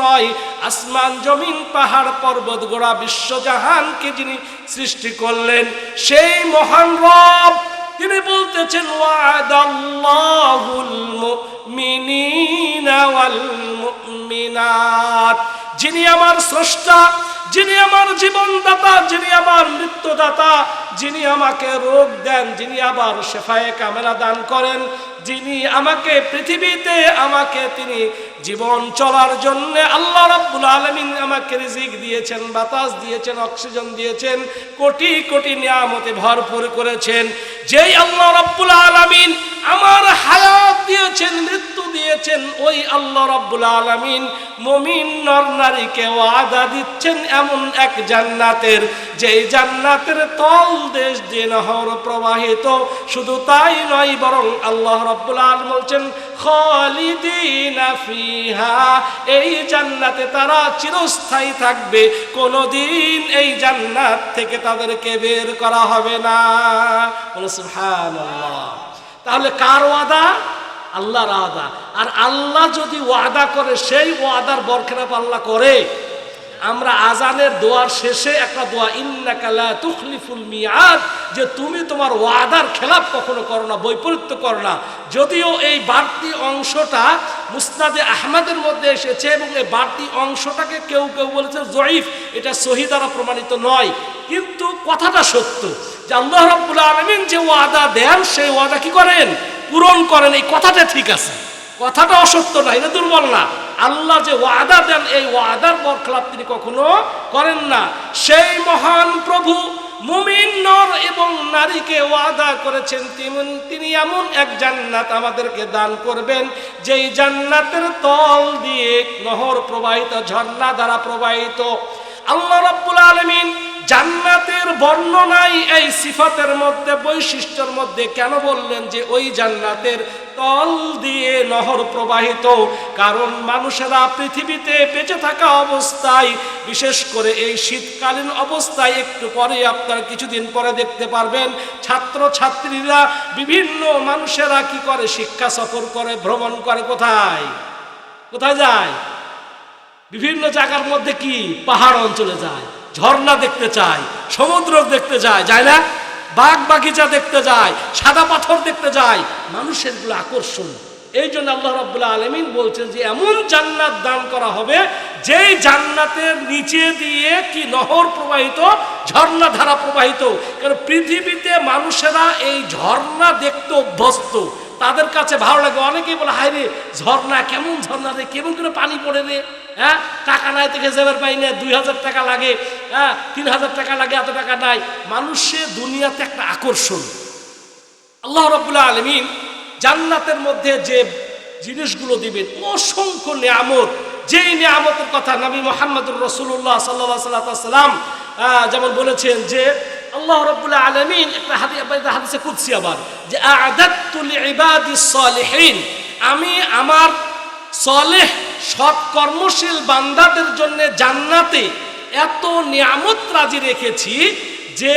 নয়, আসমান জমিন পাহাড় পর্বত গোড়া বিশ্বজাহানকে যিনি সৃষ্টি করলেন সেই মহান রব তিনি বলতেছেন ওয়াদাল্লাহুল মুমিনিনা ওয়াল মুমিনাত, যিনি আমার স্রষ্টা, যিনি আমার জীবনদাতা, যিনি আমার মৃত্যুদাতা, যিনি আমাকে রোগ দেন, যিনি আবার শেফায়ে কামেলা দান করেন, যিনি আমাকে পৃথিবীতে আমাকে তিনি জীবন চলার জন্য আল্লাহ রাব্বুল আলামিন আমাকে রিজিক দিয়েছেন, বাতাস দিয়েছেন, অক্সিজেন দিয়েছেন, কোটি কোটি নিয়ামতে ভরপুর করেছেন। যেই আল্লাহ রাব্বুল আলামিন আমার হায়াত দিয়েছেন, মৃত্যু দিয়েছেন, ওই আল্লাহ রাব্বুল আলামিন মুমিন নর নারীকে ওয়াদা দিচ্ছেন এমন এক জান্নাতের, যেই জান্নাতের তল দেশ দিয়ে নহর প্রবাহিত। শুধু তাই নয়, বরং আল্লাহ রাব্বুল আলামিন বলছেন খালিদিনা ফিহা, এই জান্নাতে তারা চিরস্থায়ী থাকবে, কোনোদিন এই জান্নাত থেকে তাদেরকে বের করা হবে না। সুবহানাল্লাহ। তাহলে কার ওয়াদা? আল্লাহর ওয়াদা। আর আল্লাহ যদি ওয়াদা করে, সেই ওয়াদার বরখেলাপ আল্লাহ করে। আমরা আজানের দোয়ার শেষে একটা দোয়া, ইন্নাকা লা তুখলিফুল মিয়াদ, যে তুমি তোমার ওয়াদার খেলাপ কখনো করো না, বৈপরীত্য করো না। যদিও এই বাড়তি অংশটা মুসনাদে আহমদের মধ্যে এসেছে এবং এই বাড়তি অংশটাকে কেউ কেউ বলেছে জয়ীফ, এটা সহিহ দ্বারা প্রমাণিত নয়, কিন্তু কথাটা সত্য যে আল্লাহ রাব্বুল আলামিন যে ওয়াদা দেন সেই ওয়াদা কি করেন? পূরণ করেন। এই কথাটা ঠিক আছে, কথাটা অসত্য না, এটা দুর্বল না। আল্লাহ যে ওয়াদা দেন এই ওয়াদার বরখেলাপ তিনি কখনো করেন না। সেই মহান প্রভু মুমিন নর এবং নারীকে ওয়াদা করেছেন তিনি এমন এক জান্নাত আমাদেরকে দান করবেন, যেই জান্নাতের তল দিয়ে নহর প্রবাহিত, ঝর্ণা দ্বারা প্রবাহিত। আল্লাহ রাব্বুল আলামিন জান্নাতের বর্ণনায় এই সিফাতের মধ্যে, বৈশিষ্ট্যের মধ্যে কেন বললেন যে ওই জান্নাতের তল দিয়ে নহর প্রবাহিত? কারণ মানুষেরা পৃথিবীতে বেঁচে থাকা অবস্থায়, বিশেষ করে এই শীতকালীন অবস্থায়, একটু পরে আপনারা কিছুদিন পরে দেখতে পারবেন ছাত্র ছাত্রীরা, বিভিন্ন মানুষেরা কি করে? শিক্ষা সফর করে, ভ্রমণ করে। কোথায় কোথায় যায়? বিভিন্ন জায়গার মধ্যে কি পাহাড় অঞ্চলে যায়, ঝর্ণা দেখতে চায়, সমুদ্র দেখতে যায়, যায় না? বাগ বাগিচা দেখতে যায়, সাদা পাথর দেখতে যায়, মানুষের গুলো আকর্ষণ। এই জন্য আল্লাহ রাব্বুল আলামিন বলছেন যে এমন জান্নাত দান করা হবে, যেই জান্নাতের নিচে দিয়ে কি নহর প্রবাহিত, ঝর্ণা ধারা প্রবাহিত। কারণ পৃথিবীতে মানুষেরা এই ঝর্ণা দেখতে অভ্যস্ত, তাদের কাছে ভালো লাগে। অনেকেই বলে হায় রে ঝর্ণা, কেমন ঝর্ণা রে, কেমন করে পানি পড়ে রে, হ্যাঁ টাকা নাই থেকে যাবার পাই না, 2000 টাকা লাগে, হ্যাঁ 3000 টাকা লাগে, এত টাকা নাই। মানুষের দুনিয়াতে একটা আকর্ষণ। আল্লাহ রাব্বুল আলামিন জান্নাতের মধ্যে যে জিনিসগুলো দিবেন, অসংখ্য নিয়ামত, যেই নিয়ামতের কথা নবী মুহাম্মদুর রাসূলুল্লাহ সাল্লাল্লাহু আলাইহি ওয়াসাল্লাম যেমন বলেছেন যে আল্লাহ রাব্বুল আলামিন একটা হাদিসে কুদসি আবার, যে আ'দাতু লিইবাদিস সালিহিন, আমি আমার সালেহ সৎ কর্মশীল বান্দাদের জন্য জান্নাতে এত নিয়ামত রাজি রেখেছি যে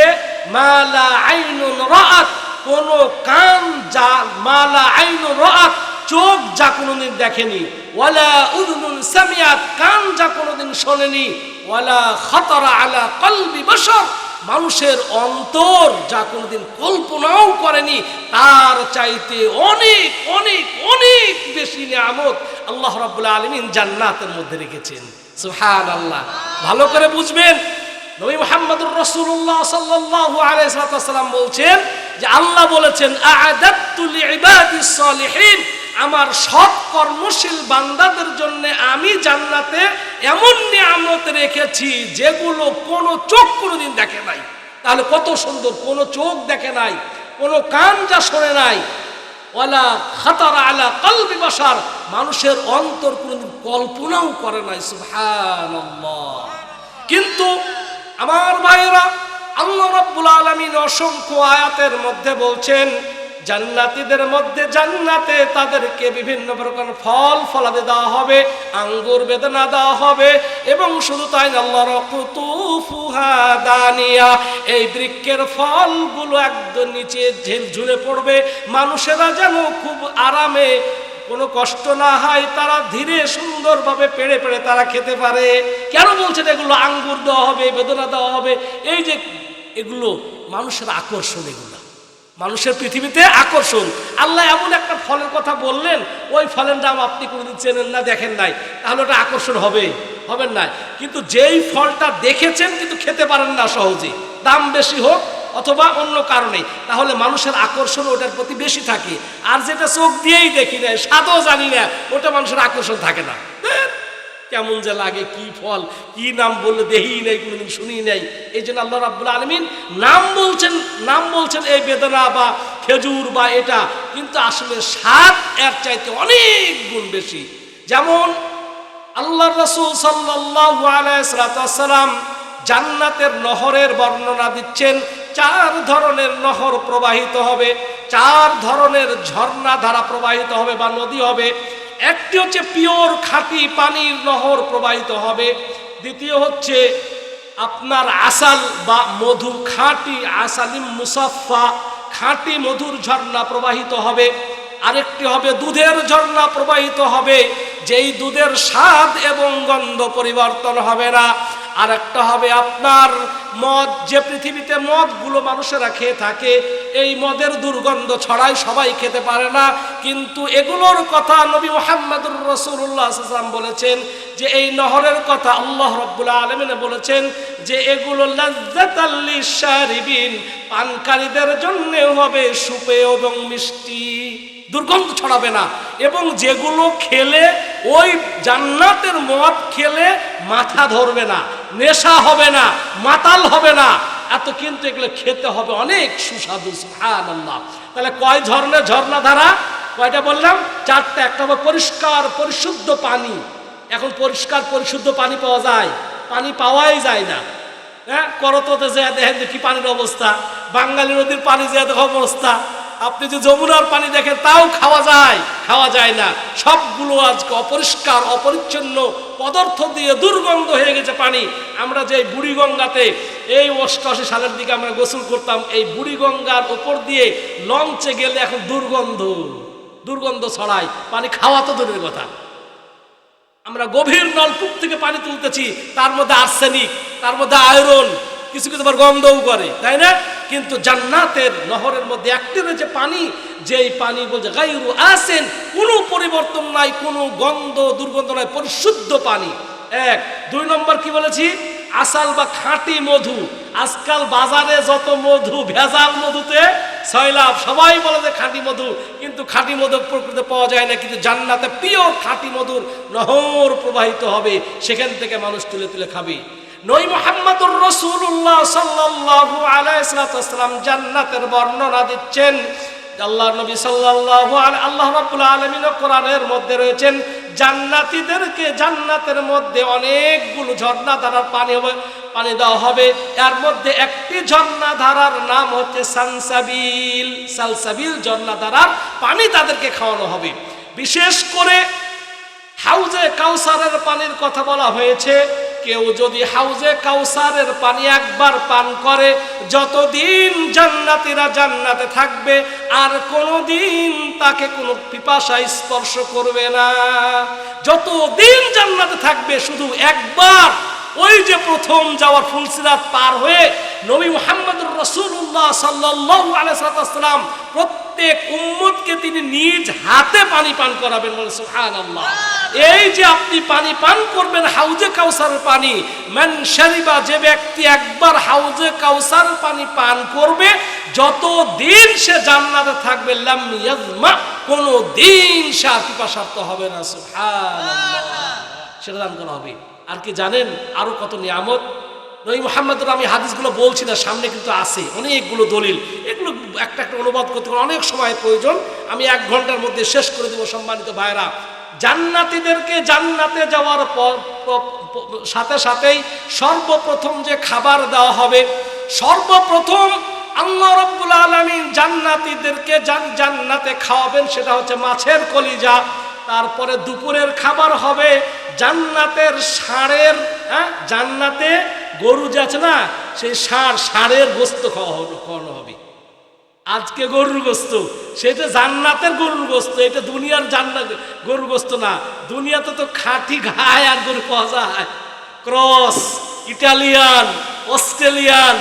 মালা আইনুন রাআত, কোন কান যা, মালা আইনুন রাআত, চোখ যা কোনোদিন দেখেনি, ওয়ালা উযুনুন সামিআত, কান যা কোনোদিন শোনেনি, ওয়ালা খাতারা আলা কলবি বাশার, মানুষের অন্তর যা কোনোদিন কল্পনাও করেনি, তার চাইতে অনেক অনেক অনেক বেশি নিয়ামত আল্লাহ রাব্বুল আলামিন জান্নাতের মধ্যে রেখেছেন। সুবহানাল্লাহ। ভালো করে বুঝবেন, নবী মুহাম্মদুর রাসূলুল্লাহ সাল্লাল্লাহু আলাইহি ওয়াসাল্লাম বলছেন যে আল্লাহ বলেছেন আ'দাতু লিইবাদিস সালিহিন, আমার সৎ কর্মশীল বান্দাদের জন্য আমি জান্নাতে এমন নিয়ামত রেখেছি যেগুলো কোনো চোখ কোনোদিন দেখে নাই। তাহলে কত সুন্দর! কোনো চোখ দেখে নাই, কোনো কান যা শোনে নাই, ওয়ালা খাতারা আলা কলবি বাশার, মানুষের অন্তর কোনোদিন কল্পনাও করে নাই। সুবহানাল্লাহ। কিন্তু আমার ভাইরা, আল্লাহ রাব্বুল আলামিন অসংখ্য আয়াতের মধ্যে বলছেন জান্নাতীদের মধ্যে জান্নাতে তাদেরকে বিভিন্ন প্রকার ফল ফলাদি দেওয়া হবে, আঙ্গুর বেদনা দেওয়া হবে, এবং শুধু তাই না, আল্লাহর কুতুফুহা দানিয়া, এই বৃক্ষের ফলগুলো একদম নিচে ঝুলে পড়বে, মানুষেরা যেন খুব আরামে কোনো কষ্ট না হয়, তারা ধীরে সুন্দরভাবে পেড়ে পেড়ে তারা খেতে পারে। কেন বলছেন এগুলো আঙ্গুর দেওয়া হবে, বেদনা দেওয়া হবে? এই যে এগুলো মানুষের আকর্ষণ, এগুলো মানুষের পৃথিবীতে আকর্ষণ। আল্লাহ এমন একটা ফলের কথা বললেন, ওই ফলের নাম আপনি কোনোদিন চেনেন না, দেখেন নাই, তাহলে ওটা আকর্ষণ হবে? হবেন না। কিন্তু যেই ফলটা দেখেছেন কিন্তু খেতে পারেন না সহজে, দাম বেশি হোক অথবা অন্য কারণে, তাহলে মানুষের আকর্ষণ ওটার প্রতি বেশি থাকে। আর যেটা চোখ দিয়েই দেখি না, স্বাদও জানি না, ওটা মানুষের আকর্ষণ থাকে না। কেমন যে লাগে, কি ফল, কি নাম বললে দেখি নাই, কোনোদিন শুনি নাই। এই জন্য আল্লাহ রাব্বুল আলামিন নাম বলছেন এই বেদনা বা খেজুর বা এটা, কিন্তু আসলে স্বাদ এর চাইতে অনেক গুণ বেশি। যেমন আল্লাহর রাসূল সাল্লাল্লাহু আলাইহি ওয়াসাল্লাম জান্নাতের নহরের বর্ণনা দিচ্ছেন। 4 ধরনের নহর প্রবাহিত হবে, 4 ধরনের ঝর্ণা ধারা প্রবাহিত হবে বা নদী হবে। একটি হচ্ছে পিওর খাঁটি পানির নহর প্রবাহিত হবে। দ্বিতীয় হচ্ছে আপনার আসাল বা মধু, খাঁটি আসালিম মুসাফফা, খাঁটি মধুর ঝর্ণা প্রবাহিত হবে। আরেকটি হবে দুধের ঝর্ণা প্রবাহিত হবে, যেই দুধের স্বাদ এবং গন্ধ পরিবর্তন হবে না। আর একটা হবে আপনার মদ, যে পৃথিবীতে মদগুলো মানুষেরা খেয়ে থাকে, এই মদের দুর্গন্ধ ছড়ায়, সবাই খেতে পারে না, কিন্তু এগুলোর কথা নবী মুহাম্মদুর রাসূলুল্লাহ সাল্লাল্লাহু আলাইহি ওয়াসাল্লাম বলেছেন যে এই নহরের কথা আল্লাহ রাব্বুল আলামিন বলেছেন যে এগুলো লাযযাতাল লিশারিবিন, পানকারীদের জন্য হবে সুপেয় এবং মিষ্টি, দুর্গন্ধ ছড়াবে না। এবং যেগুলো খেলে ওই জান্নাতের মদ খেলে মাথা ধরবে না, নেশা হবে না, মাতাল হবে না, এত কিন্তু এগুলো খেতে হবে অনেক সুস্বাদু। সুবহানাল্লাহ। তাহলে কয় ধরনের ঝর্ণা ধারা? কয়টা বললাম? 4টা। একটা হবে পরিষ্কার পরিশুদ্ধ পানি। এখন পরিষ্কার পরিশুদ্ধ পানি পাওয়া যায়? পানি পাওয়াই যায় না। হ্যাঁ, করতোতে যে দেখেন যে কি পানির অবস্থা, বাঙালি নদীর পানি যে দেখো অবস্থা, আপনি যে যমুনার পানি দেখেন তাও খাওয়া যায় না। সবগুলো আজকে অপরিষ্কার অপরিচ্ছন্ন পদার্থ দিয়ে দুর্গন্ধ হয়ে গেছে পানি। আমরা যে বুড়িগঙ্গাতে এই 88 সালের দিকে আমরা গোসল করতাম, এই বুড়িগঙ্গার উপর দিয়ে লঞ্চে গেলে এখন দুর্গন্ধ ছড়ায়, পানি খাওয়া তো দূরের কথা। আমরা গভীর নলকূপ থেকে পানি তুলতেছি, তার মধ্যে আর্সেনিক, তার মধ্যে আয়রন, কিছু কিছু আবার গন্ধও করে, তাই না? কিন্তু জান্নাতের নহরের মধ্যে একটি রয়েছে পানি, যেই পানি বলছে গায়রু আসেন, কোনো পরিবর্তন নাই, কোনো গন্ধ দুর্গন্ধ নাই, পরিশুদ্ধ পানি। 1। 2 নম্বর কি বলেছি? আসাল বা খাঁটি মধু। আজকাল বাজারে যত মধু, ভেজাল মধুতে সয়লাভ, সবাই বলে যে খাঁটি মধু, কিন্তু খাঁটি মধু প্রকৃতিতে পাওয়া যায় না। কিন্তু জান্নাতে পিওর খাঁটি মধুর নহর প্রবাহিত হবে, সেখান থেকে মানুষ তুলে তুলে খাবে। নবী মুহাম্মদুর রাসূলুল্লাহ সাল্লাল্লাহু আলাইহি ওয়াসাল্লাম জান্নাতের বর্ণনা দিচ্ছেন। আল্লাহর নবী সাল্লাল্লাহু আলাইহি, আল্লাহ রাব্বুল আলামিন কোরআনের মধ্যে রয়েছেন জান্নাতীদেরকে জান্নাতের মধ্যে অনেকগুলো ঝর্ণা ধারার পানি দেওয়া হবে। এর মধ্যে একটি ঝর্ণা ধারার নাম হচ্ছে সালসাবিল ঝর্ণা ধারার পানি তাদেরকে খাওয়ানো হবে। বিশেষ করে হাউজে কাউসারের পানির কথা বলা হয়েছে। কেউ যদি হাউজে কাউসারের পানি একবার পান করে, যতদিন জান্নাতীরা জান্নাতে থাকবে আর কোনোদিন তাকে কোনো পিপাসা স্পর্শ করবে না। যতদিন জান্নাতে থাকবে, শুধু একবার ওই যে প্রথম যাওয়ার ফুলসিরাত পার হয়ে নবী মুহাম্মদুর রাসূলুল্লাহ সাল্লাল্লাহু আলাইহি ওয়াসাল্লাম প্রত্যেক উম্মতকে তিনি নিজ হাতে পানি পান করাবেন। বলে সুবহানাল্লাহ। এই যে আপনি পানি পান করবেন হাউজে কাউসারের পানি, মান শারিবা, যে ব্যক্তি একবার হাউজে কাউসার পানি পান করবে, যতদিন সে জান্নাতে থাকবে লাম ইয়াজমা, কোনো দিন সে পিপাসার্ত হবে না। সুবহানাল্লাহ। সেটা দান করা হবে। আর কি জানেন আরো কত নিয়ামত নবী মুহাম্মদের, আমি হাদিসগুলো বলছি না, সামনে কিন্তু আছে অনেকগুলো দলিল, এগুলো একটা একটা অনুবাদ করতে অনেক সময় প্রয়োজন, আমি 1 ঘন্টার মধ্যে শেষ করে দেব। সম্মানিত ভাইরা, জান্নাতীদেরকে জান্নাতে যাওয়ার সাথে সাথেই সর্বপ্রথম যে খাবার দেওয়া হবে, সর্বপ্রথম আল্লাহ রাব্বুল আলামিন জান্নাতীদেরকে জান্নাতে খাওয়াবেন, সেটা হচ্ছে মাছের কলিজা। তারপরে দুপুরের খাবার হবে জান্নাতের ষাঁড়ের, জান্নাতে গরু যাচ্ছে না, সেই ষাঁড়ের গোস্ত খাওয়ানো হবে। আজকে গরুর গোস্ত, সেটা জান্নাতের গরুর গোস্ত, এটা দুনিয়ার জান্নাত গরুর গোস্ত না। দুনিয়াতে তো খাঁটি ঘায় আর গরু পাওয়া যায়, ক্রস, ইটালিয়ান, অস্ট্রেলিয়ান,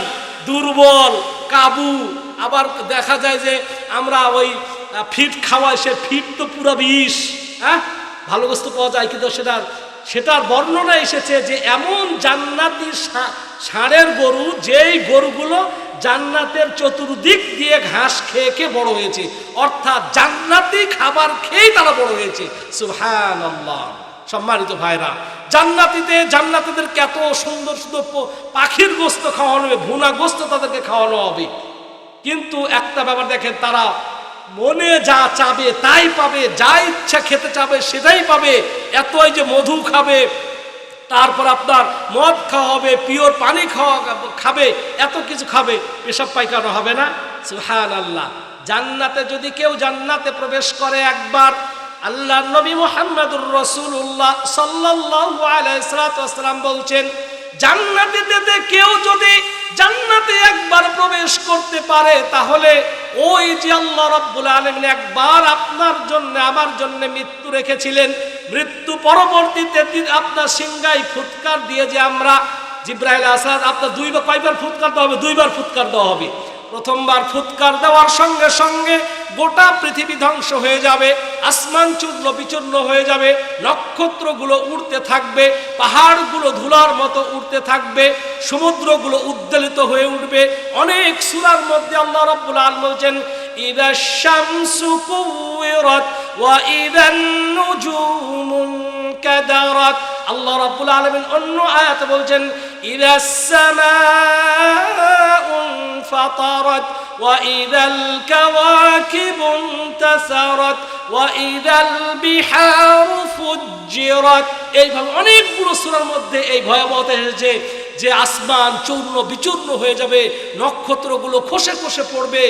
দুর্বল, কাবু। আবার দেখা যায় যে আমরা ওই ফিট খাওয়াই, সে ফিট তো পুরো বিষ। হ্যাঁ, ভালো গোস্ত পাওয়া যায়, কিন্তু সেটার বর্ণনা এসেছে যে এমন জান্নাতি ষাঁড়ের গরু, যেই গরুগুলো জান্নাতের চতুর্দিক দিয়ে ঘাস খেয়ে খেয়ে বড় হয়েছে, অর্থাৎ জান্নাতি খাবার খেয়েই তারা বড় হয়েছে। সুবহানাল্লাহ। সম্মানিত ভাইরা, জান্নাতীদেরকে এত সুন্দর সুন্দর পাখির গোস্ত খাওয়ানো হবে, ভুনা গোস্ত তাদেরকে খাওয়ানো হবে। কিন্তু একটা ব্যাপার দেখেন, তারা মনে যা চাবে তাই পাবে, যা ইচ্ছা খেতে চাবে সেটাই পাবে। এতই যে মধু খাবে, তারপর আপনার মদ খাওয়া হবে, পিওর পানি খাবে, এত কিছু খাবে, পেশাব পায়খানা হবে না। সুবহানাল্লাহ। জান্নাতে যদি কেউ জান্নাতে প্রবেশ করে একবার, আল্লাহ নবী মুহাম্মদুর রাসূলুল্লাহ সাল্লাল্লাহু আলাইহি ওয়াসাল্লাম বলছেন, জান্নাতীতে কেউ যদি জান্নাতে একবার প্রবেশ করতে পারে, তাহলে ওই যে আল্লাহ রাব্বুল আলামিন একবার আপনার জন্য আমার জন্য মৃত্যু রেখেছিলেন, মৃত্যু পরবর্তীতে আপনার সিংহায় ফুৎকার দিয়ে যে আমরা জিবরাইল আসাদ আপনার কয়বার ফুৎকার দেওয়া হবে? 2 বার ফুৎকার দেওয়া হবে। প্রথমবার ফুৎকার দেওয়ার সঙ্গে সঙ্গে গোটা পৃথিবী ধ্বংস হয়ে যাবে, আসমান চূর্ণ বিচূর্ণ হয়ে যাবে, নক্ষত্রগুলো উড়তে থাকবে, পাহাড়গুলো ধুলার মতো উড়তে থাকবে, সমুদ্রগুলো উদ্বেলিত হয়ে উঠবে। অনেক সূরার মধ্যে আল্লাহ রাব্বুল আলামিন বলেন, ইযা শামসু কুওয়িরাত ওয়া ইযান নুজুমু কাদারাত। আল্লাহ রাব্বুল আলামিন অন্য আয়াতে বলেন, ইযাস সামাউ ফাতারাত ওয়া ইযাল কাওয়াকিবু ইনতাসারাত ওয়া ইযাল বিহারু ফুজ্জিরাত। এইভাবে অনেকগুলো সূরার মধ্যে এই ভয়াবহতা এসেছে যে আসমান চূর্ণ বিচূর্ণ হয়ে যাবে, নক্ষত্রগুলো খসে খসে পড়বে।